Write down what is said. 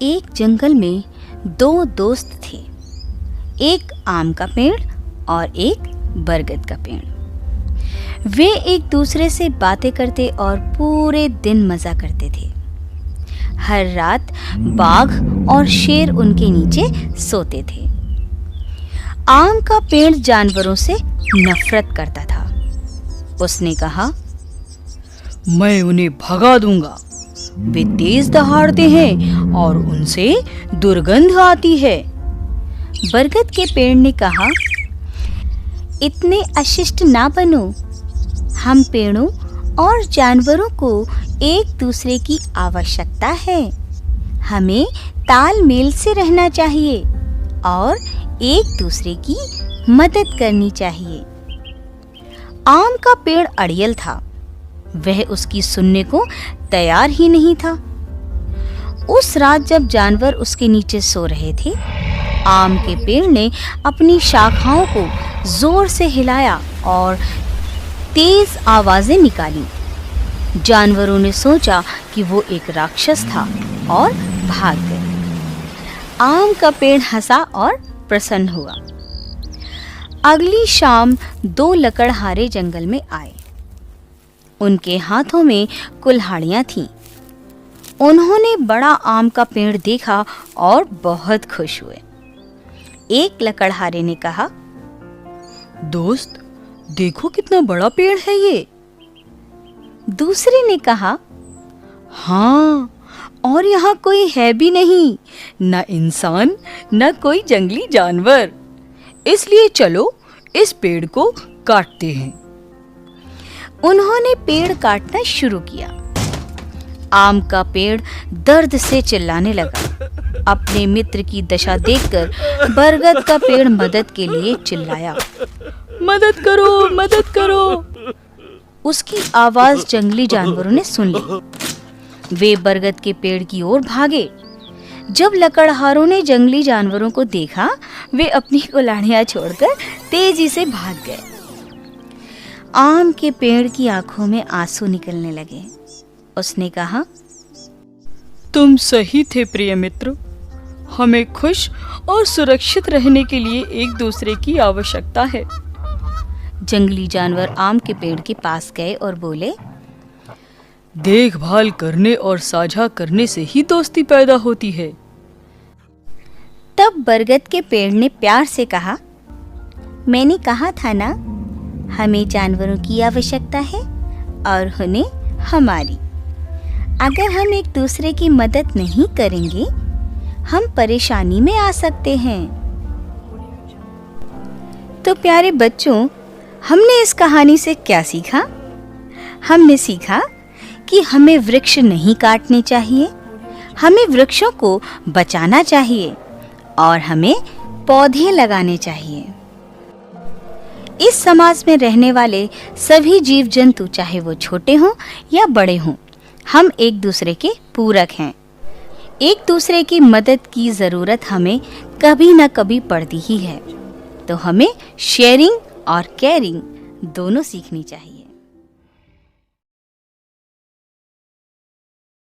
एक जंगल में दो दोस्त थे, एक आम का पेड़ और एक बरगद का पेड़। वे एक दूसरे से बातें करते और पूरे दिन मज़ा करते थे। हर रात बाघ और शेर उनके नीचे सोते थे। आम का पेड़ जानवरों से नफरत करता था। उसने कहा, मैं उन्हें भगा दूंगा। वे तेज दहाड़ते हैं और उनसे दुर्गंध आती है। बरगद के पेड़ ने कहा, इतने अशिष्ट ना बनो। हम पेड़ों और जानवरों को एक दूसरे की आवश्यकता है। हमें तालमेल से रहना चाहिए और एक दूसरे की मदद करनी चाहिए। आम का पेड़ अड़ियल था। वह उसकी सुनने को तैयार ही नहीं था। उस रात जब जानवर उसके नीचे सो रहे थे, आम के पेड़ ने अपनी शाखाओं को जोर से हिलाया और तेज आवाजें निकाली। जानवरों ने सोचा कि वो एक राक्षस था और भाग गए। आम का पेड़ हंसा और प्रसन्न हुआ। अगली शाम दो लकड़हारे जंगल में आए। उनके हाथों में कुल्हाड़ियां थीं। उन्होंने बड़ा आम का पेड़ देखा और बहुत खुश हुए। एक लकड़हारे ने कहा, दोस्त, देखो कितना बड़ा पेड़ है ये। दूसरे ने कहा, हाँ, और यहाँ कोई है भी नहीं, न इंसान न कोई जंगली जानवर। इसलिए चलो इस पेड़ को काटते हैं। उन्होंने पेड़ काटना शुरू किया। आम का पेड़ दर्द से चिल्लाने लगा। अपने मित्र की दशा देखकर बरगद का पेड़ मदद के लिए चिल्लाया, मदद करो, मदद करो। उसकी आवाज जंगली जानवरों ने सुन ली। वे बरगद के पेड़ की ओर भागे। जब लकड़हारों ने जंगली जानवरों को देखा, वे अपनी कुल्हाड़ियां छोड़कर तेजी से भाग गए। आम के पेड़ की आंखों में आंसू निकलने लगे। उसने कहा, तुम सही थे प्रिय मित्र। हमें खुश और सुरक्षित रहने के लिए एक दूसरे की आवश्यकता है। जंगली जानवर आम के पेड़ के पास गए और बोले, देखभाल करने और साझा करने से ही दोस्ती पैदा होती है। तब बरगद के पेड़ ने प्यार से कहा, मैंने कहा था ना, हमें जानवरों की आवश्यकता है और उन्हें हमारी। अगर हम एक दूसरे की मदद नहीं करेंगे, हम परेशानी में आ सकते हैं। तो प्यारे बच्चों, हमने इस कहानी से क्या सीखा? हमने सीखा कि हमें वृक्ष नहीं काटने चाहिए, हमें वृक्षों को बचाना चाहिए और हमें पौधे लगाने चाहिए। इस समाज में रहने वाले सभी जीव जंतु, चाहे वो छोटे हों या बड़े हों, हम एक दूसरे के पूरक हैं। एक दूसरे की मदद की ज़रूरत हमें कभी न कभी पड़ती ही है। तो हमें शेयरिंग और केयरिंग दोनों सीखनी चाहिए।